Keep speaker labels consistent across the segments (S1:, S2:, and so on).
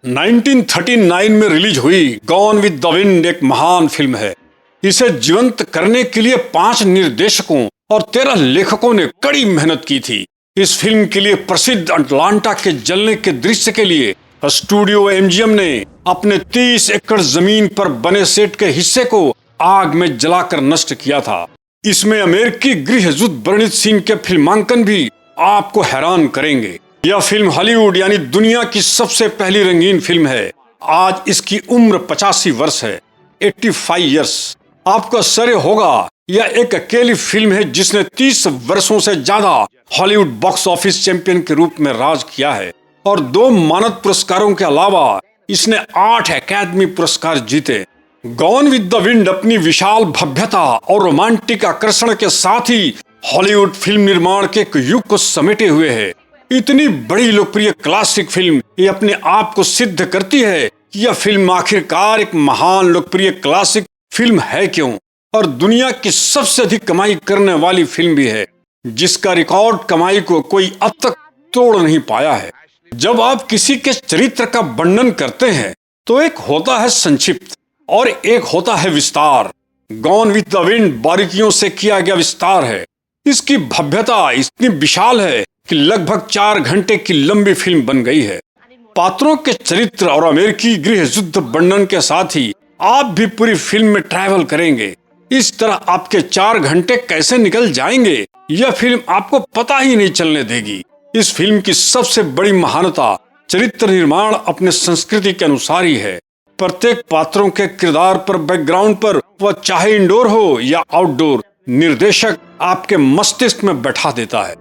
S1: 1939 में रिलीज हुई gone with the wind एक महान फिल्म है। इसे जीवंत करने के लिए 5 निर्देशकों और 13 लेखकों ने कड़ी मेहनत की थी। इस फिल्म के लिए प्रसिद्ध अटलांटा के जलने के दृश्य के लिए स्टूडियो एमजीएम ने अपने 30 एकड़ जमीन पर बने सेट के हिस्से को आग में जलाकर नष्ट किया था। इसमें अमेरिकी गृह युद्ध वर्णित सीन के फिल्मांकन भी आपको हैरान करेंगे। यह फिल्म हॉलीवुड यानी दुनिया की सबसे पहली रंगीन फिल्म है। आज इसकी उम्र 85 वर्ष है, 85 ईयर्स। आपको आश्चर्य होगा, यह एक अकेली फिल्म है जिसने 30 वर्षों से ज्यादा हॉलीवुड बॉक्स ऑफिस चैंपियन के रूप में राज किया है और 2 मानद पुरस्कारों के अलावा इसने 8 अकादमी पुरस्कार जीते। गॉन विद द विंड अपनी विशाल भव्यता और रोमांटिक आकर्षण के साथ ही हॉलीवुड फिल्म निर्माण के एक युग को समेटे हुए है। इतनी बड़ी लोकप्रिय क्लासिक फिल्म ये अपने आप को सिद्ध करती है कि यह फिल्म आखिरकार एक महान लोकप्रिय क्लासिक फिल्म है क्यों, और दुनिया की सबसे अधिक कमाई करने वाली फिल्म भी है, जिसका रिकॉर्ड कमाई को कोई अब तक तोड़ नहीं पाया है। जब आप किसी के चरित्र का वर्णन करते हैं तो एक होता है संक्षिप्त और एक होता है विस्तार। गॉन विद द विंड बारीकियों से किया गया विस्तार है। इसकी भव्यता इतनी विशाल है कि लगभग 4 घंटे की लंबी फिल्म बन गई है। पात्रों के चरित्र और अमेरिकी गृह युद्ध वर्णन के साथ ही आप भी पूरी फिल्म में ट्रैवल करेंगे। इस तरह आपके 4 घंटे कैसे निकल जाएंगे यह फिल्म आपको पता ही नहीं चलने देगी। इस फिल्म की सबसे बड़ी महानता चरित्र निर्माण अपने संस्कृति के अनुसार ही है। प्रत्येक पात्रों के किरदार पर, बैकग्राउंड पर, वह चाहे इंडोर हो या आउटडोर, निर्देशक आपके मस्तिष्क में बैठा देता है।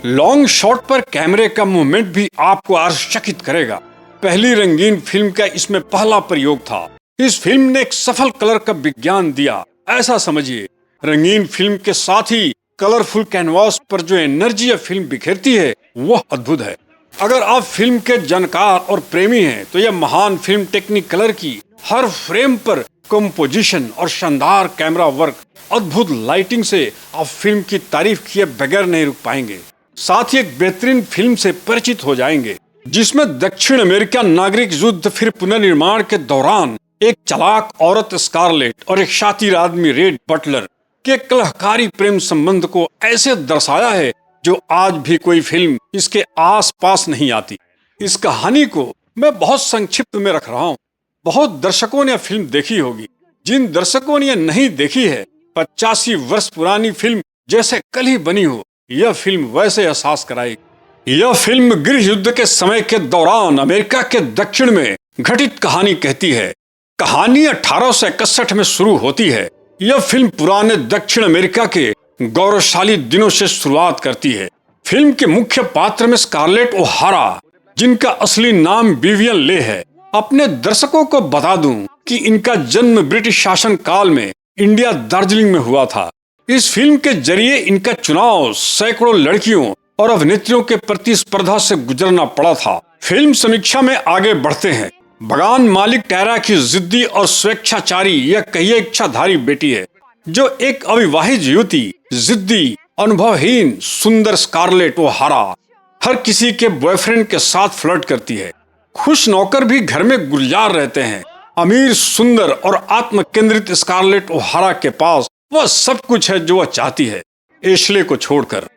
S1: लॉन्ग शॉट पर कैमरे का मूवमेंट भी आपको आश्चर्यचकित करेगा। पहली रंगीन फिल्म का इसमें पहला प्रयोग था। इस फिल्म ने एक सफल कलर का विज्ञान दिया। ऐसा समझिए, रंगीन फिल्म के साथ ही कलरफुल कैनवास पर जो एनर्जी यह फिल्म बिखेरती है वह अद्भुत है। अगर आप फिल्म के जानकार और प्रेमी हैं तो यह महान फिल्म टेक्निक कलर की हर फ्रेम पर कंपोजिशन और शानदार कैमरा वर्क, अद्भुत लाइटिंग से आप फिल्म की तारीफ किए बगैर नहीं रुक पाएंगे। साथ ही एक बेहतरीन फिल्म से परिचित हो जाएंगे जिसमें दक्षिण अमेरिका नागरिक युद्ध फिर पुनर्निर्माण के दौरान एक चालाक औरत स्कारलेट और एक शातिर आदमी रेड बटलर के कलहकारी प्रेम संबंध को ऐसे दर्शाया है जो आज भी कोई फिल्म इसके आस पास नहीं आती। इस कहानी को मैं बहुत संक्षिप्त में रख रहा हूँ। बहुत दर्शकों ने यह फिल्म देखी होगी। जिन दर्शकों ने यह नहीं देखी है, 85 वर्ष पुरानी फिल्म जैसे कल ही बनी हो, यह फिल्म वैसे एहसास कराएगी। यह फिल्म गृह युद्ध के समय के दौरान अमेरिका के दक्षिण में घटित कहानी कहती है। कहानी 1861 में शुरू होती है। यह फिल्म पुराने दक्षिण अमेरिका के गौरवशाली दिनों से शुरुआत करती है। फिल्म के मुख्य पात्र में स्कारलेट ओहारा, जिनका असली नाम विवियन ले है। अपने दर्शकों को बता दूं कि इनका जन्म ब्रिटिश शासन काल में इंडिया दार्जिलिंग में हुआ था। इस फिल्म के जरिए इनका चुनाव सैकड़ों लड़कियों और अभिनेत्रियों के प्रतिस्पर्धा से गुजरना पड़ा था। फिल्म समीक्षा में आगे बढ़ते हैं। बगान मालिक टैरा की जिद्दी और स्वेच्छाचारी यह कहिए इच्छाधारी बेटी है, जो एक अविवाहित युवती, जिद्दी, अनुभवहीन, सुंदर स्कारलेट ओहारा हर किसी के बॉयफ्रेंड के साथ फ्लर्ट करती है। खुश नौकर भी घर में गुलजार रहते हैं। अमीर, सुंदर और आत्मकेंद्रित स्कारलेट ओहारा के पास वह सब कुछ है जो वह चाहती है, एशले को छोड़कर,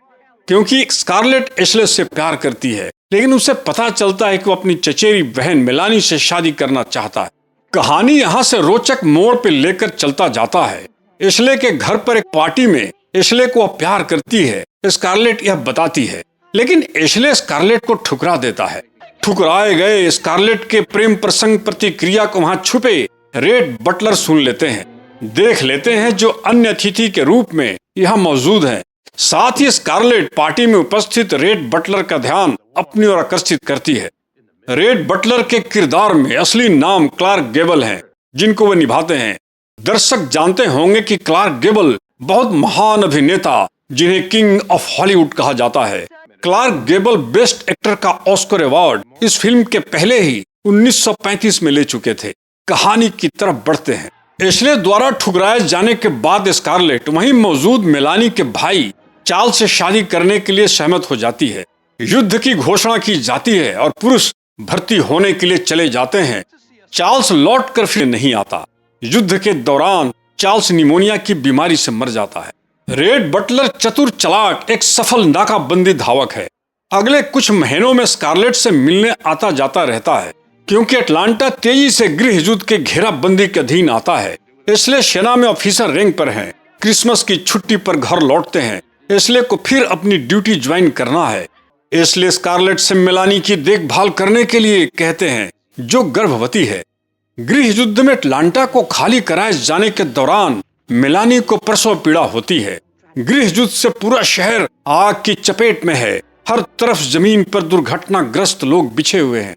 S1: क्योंकि स्कारलेट एशले से प्यार करती है, लेकिन उसे पता चलता है कि वो अपनी चचेरी बहन मेलानी से शादी करना चाहता है। कहानी यहाँ से रोचक मोड़ पे लेकर चलता जाता है। एशले के घर पर एक पार्टी में एशले को वह प्यार करती है, स्कारलेट यह बताती है, लेकिन एशले स्कारलेट को ठुकरा देता है। ठुकराए गए स्कारलेट के प्रेम प्रसंग प्रतिक्रिया को वहाँ छुपे रेड बटलर सुन लेते हैं, देख लेते हैं, जो अन्य अतिथि के रूप में यहाँ मौजूद हैं। साथ ही स्कारलेट पार्टी में उपस्थित रेड बटलर का ध्यान अपनी ओर आकर्षित करती है। रेड बटलर के किरदार में असली नाम क्लार्क गेबल है, जिनको वे निभाते हैं। दर्शक जानते होंगे कि क्लार्क गेबल बहुत महान अभिनेता, जिन्हें किंग ऑफ हॉलीवुड कहा जाता है। क्लार्क गेबल बेस्ट एक्टर का ऑस्कर अवार्ड इस फिल्म के पहले ही 1935 में ले चुके थे। कहानी की तरफ बढ़ते हैं। एशले द्वारा ठुकराए जाने के बाद स्कारलेट वहीं मौजूद मेलानी के भाई चार्ल्स से शादी करने के लिए सहमत हो जाती है। युद्ध की घोषणा की जाती है और पुरुष भर्ती होने के लिए चले जाते हैं। चार्ल्स लौट कर फिर नहीं आता। युद्ध के दौरान चार्ल्स निमोनिया की बीमारी से मर जाता है। रेड बटलर चतुर, चालाक, एक सफल नाकाबंदी धावक है। अगले कुछ महीनों में स्कारलेट से मिलने आता जाता रहता है, क्योंकि अटलांटा तेजी से गृह युद्ध के घेराबंदी के अधीन आता है। इसलिए सेना में ऑफिसर रैंक पर हैं। क्रिसमस की छुट्टी पर घर लौटते हैं। इसलिए को फिर अपनी ड्यूटी ज्वाइन करना है। इसलिए स्कारलेट से मेलानी की देखभाल करने के लिए कहते हैं, जो गर्भवती है। गृह युद्ध में अटलांटा को खाली कराए जाने के दौरान मेलानी को प्रसव पीड़ा होती है। गृह युद्ध से पूरा शहर आग की चपेट में है। हर तरफ जमीन पर दुर्घटनाग्रस्त लोग बिछे हुए हैं।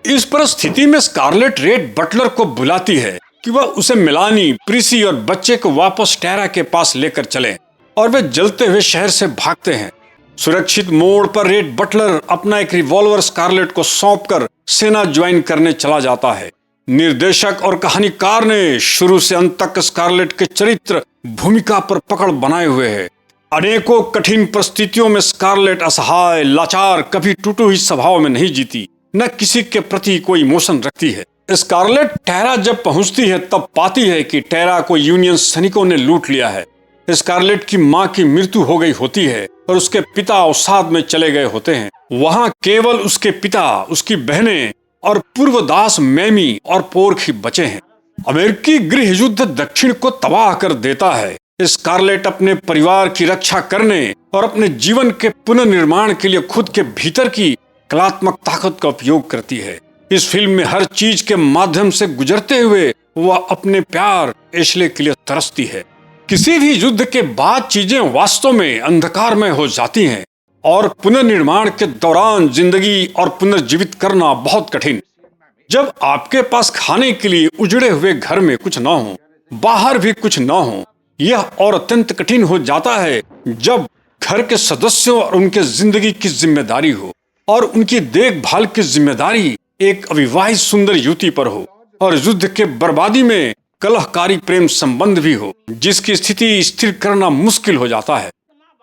S1: इस परिस्थिति में स्कारलेट रेड बटलर को बुलाती है कि वह उसे मेलानी, प्रीसी और बच्चे को वापस टेरा के पास लेकर चले, और वे जलते हुए शहर से भागते हैं। सुरक्षित मोड़ पर रेड बटलर अपना एक रिवॉल्वर स्कारलेट को सौंपकर सेना ज्वाइन करने चला जाता है। निर्देशक और कहानीकार ने शुरू से अंत तक स्कारलेट के चरित्र भूमिका पर पकड़ बनाए हुए हैं। अनेकों कठिन परिस्थितियों में स्कारलेट असहाय, लाचार, कभी टूटी हुई स्वभाव में नहीं जीती, न किसी के प्रति कोई इमोशन रखती है। स्कारलेट टेरा जब पहुंचती है तब पाती है कि टेरा को यूनियन सैनिकों ने लूट लिया है। स्कारलेट की मां की मृत्यु हो गई होती है और उसके पिता अवसाद में चले गए होते हैं। वहां केवल उसके पिता, उसकी बहनें और पूर्वदास मैमी और पोर्क ही बचे हैं। अमेरिकी गृह युद्ध दक्षिण को तबाह कर देता है। स्कारलेट अपने परिवार की रक्षा करने और अपने जीवन के पुनर्निर्माण के लिए खुद के भीतर की कलात्मक ताकत का उपयोग करती है। इस फिल्म में हर चीज के माध्यम से गुजरते हुए वह अपने प्यार एशले के लिए तरसती है। किसी भी युद्ध के बाद चीजें वास्तव में अंधकारमय हो जाती हैं और पुनर्निर्माण के दौरान जिंदगी और पुनर्जीवित करना बहुत कठिन। जब आपके पास खाने के लिए उजड़े हुए घर में कुछ न हो, बाहर भी कुछ न हो, यह और अत्यंत कठिन हो जाता है जब घर के सदस्यों और उनके जिंदगी की जिम्मेदारी हो और उनकी देखभाल की जिम्मेदारी एक अविवाहित सुंदर युवती पर हो, और युद्ध के बर्बादी में कलहकारी प्रेम संबंध भी हो, जिसकी स्थिति स्थिर करना मुश्किल हो जाता है।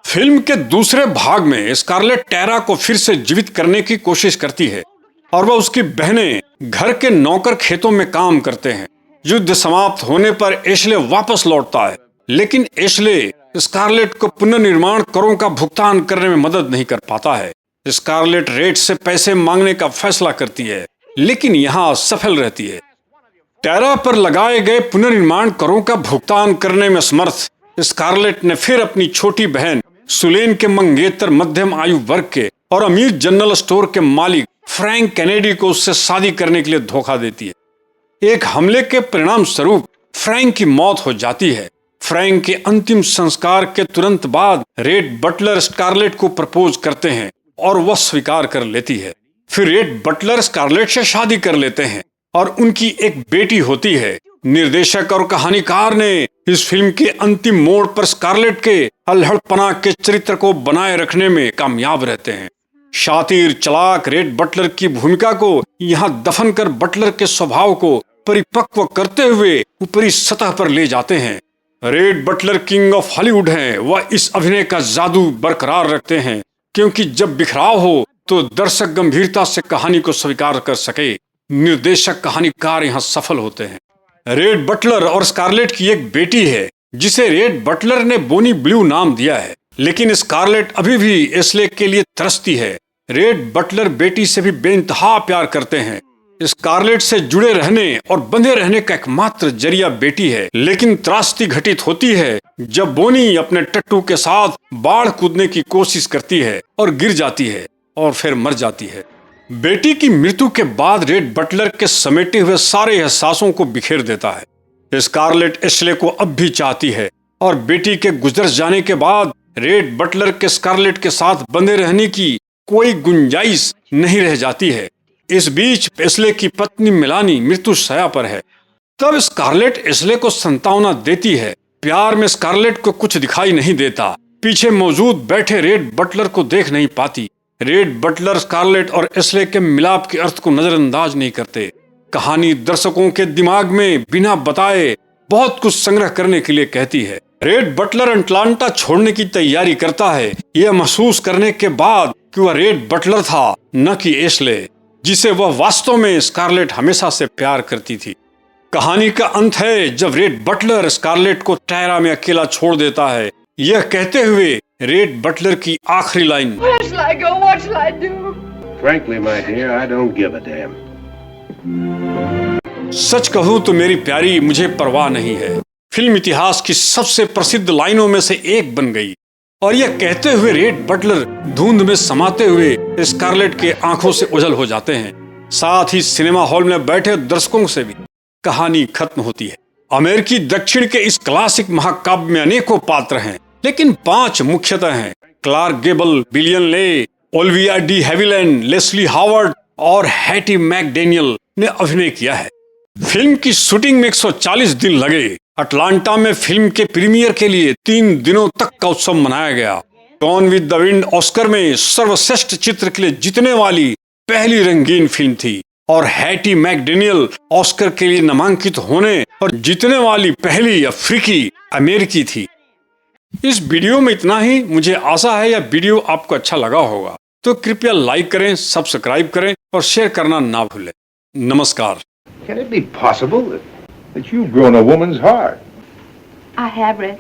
S1: फिल्म के दूसरे भाग में स्कारलेट टेरा को फिर से जीवित करने की कोशिश करती है और वह उसकी बहनें घर के नौकर खेतों में काम करते हैं। युद्ध समाप्त होने पर एशले वापस लौटता है, लेकिन एशले स्कारलेट को पुनर्निर्माण करों का भुगतान करने में मदद नहीं कर पाता है। स्कारलेट रेड से पैसे मांगने का फैसला करती है, लेकिन यहाँ सफल रहती है। टेरा पर लगाए गए पुनर्निर्माण करों का भुगतान करने में समर्थ स्कारलेट ने फिर अपनी छोटी बहन सुलेन के मंगेतर मध्यम आयु वर्ग के और अमीर जनरल स्टोर के मालिक फ्रैंक कैनेडी को उससे शादी करने के लिए धोखा देती है। एक हमले के परिणाम स्वरूप फ्रैंक की मौत हो जाती है। फ्रैंक के अंतिम संस्कार के तुरंत बाद रेड बटलर स्कारलेट को प्रपोज करते हैं और वह स्वीकार कर लेती है। फिर रेड बटलर स्कारलेट से शादी कर लेते हैं और उनकी एक बेटी होती है। निर्देशक और कहानीकार ने इस फिल्म के अंतिम मोड़ पर स्कारलेट के अल्हड़पना के चरित्र को बनाए रखने में कामयाब रहते हैं। शातिर, चालाक रेड बटलर की भूमिका को यहाँ दफन कर बटलर के स्वभाव को परिपक्व करते हुए ऊपरी सतह पर ले जाते हैं। Rhett Butler king of Hollywood हैं। वह इस अभिनय का जादू बरकरार रखते हैं, क्योंकि जब बिखराव हो तो दर्शक गंभीरता से कहानी को स्वीकार कर सके। निर्देशक, कहानीकार यहाँ सफल होते हैं। रेड बटलर और स्कारलेट की एक बेटी है जिसे रेड बटलर ने बोनी ब्लू नाम दिया है, लेकिन स्कारलेट अभी भी एशले के लिए तरसती है। रेड बटलर बेटी से भी बेइंतहा प्यार करते हैं। स्कारलेट से जुड़े रहने और बंधे रहने का एकमात्र जरिया बेटी है, लेकिन त्रासदी घटित होती है जब बोनी अपने टट्टू के साथ बाढ़ कूदने की कोशिश करती है और गिर जाती है और फिर मर जाती है। बेटी की मृत्यु के बाद रेड बटलर के समेटे हुए सारे एहसासों को बिखेर देता है। स्कारलेट एशले को अब भी चाहती है और बेटी के गुजर जाने के बाद रेड बटलर के स्कारलेट के साथ बंधे रहने की कोई गुंजाइश नहीं रह जाती है। इस बीच एशले की पत्नी मेलानी मृत्यु शैया पर है। तब स्कारलेट एशले को सांत्वना देती है। प्यार में स्कारलेट को कुछ दिखाई नहीं देता। पीछे मौजूद बैठे रेड बटलर को देख नहीं पाती। रेड बटलर स्कारलेट और एशले के मिलाप के अर्थ को नजरअंदाज नहीं करते। कहानी दर्शकों के दिमाग में बिना बताए बहुत कुछ संग्रह करने के लिए कहती है। रेड बटलर अटलांटा छोड़ने की तैयारी करता है, यह महसूस करने के बाद कि वह रेड बटलर था, न कि एशले, जिसे वह वास्तव में स्कारलेट हमेशा से प्यार करती थी। कहानी का अंत है जब रेड बटलर स्कारलेट को टैरा में अकेला छोड़ देता है, यह कहते हुए रेड बटलर की आखिरी line,
S2: Where shall I go? What shall I do?
S3: Frankly, my dear, I don't give a damn.
S1: सच कहूं तो मेरी प्यारी, मुझे परवाह नहीं है, फिल्म इतिहास की सबसे प्रसिद्ध लाइनों में से एक बन गई। और यह कहते हुए रेड बटलर धुंध में समाते हुए स्कारलेट के आंखों से ओझल हो जाते हैं। साथ ही सिनेमा हॉल में बैठे दर्शकों से भी कहानी खत्म होती है। अमेरिकी दक्षिण के इस क्लासिक महाकाव्य में अनेकों पात्र हैं, लेकिन 5 मुख्यतः हैं। क्लार्क गेबल, बिलियन Leigh, Olivia de Havilland, Leslie Howard और हैटी मैकडेनियल ने अभिनय किया है। फिल्म की शूटिंग में 140 दिन लगे। अटलांटा में फिल्म के प्रीमियर के लिए 3 दिनों तक का उत्सव मनाया गया। Gone with the wind Oscar में सर्वश्रेष्ठ चित्र के लिए जीतने वाली पहली रंगीन फिल्म थी और हैटी मैकडेनियल ऑस्कर के लिए नामांकित होने और जीतने वाली पहली अफ्रीकी अमेरिकी थी। इस वीडियो में इतना ही। मुझे आशा है यह वीडियो आपको अच्छा लगा होगा, तो कृपया लाइक करें, सब्सक्राइब करें और शेयर करना ना भूलें। नमस्कार।
S3: Can it be possible that you've grown a woman's heart?
S2: I have, Red.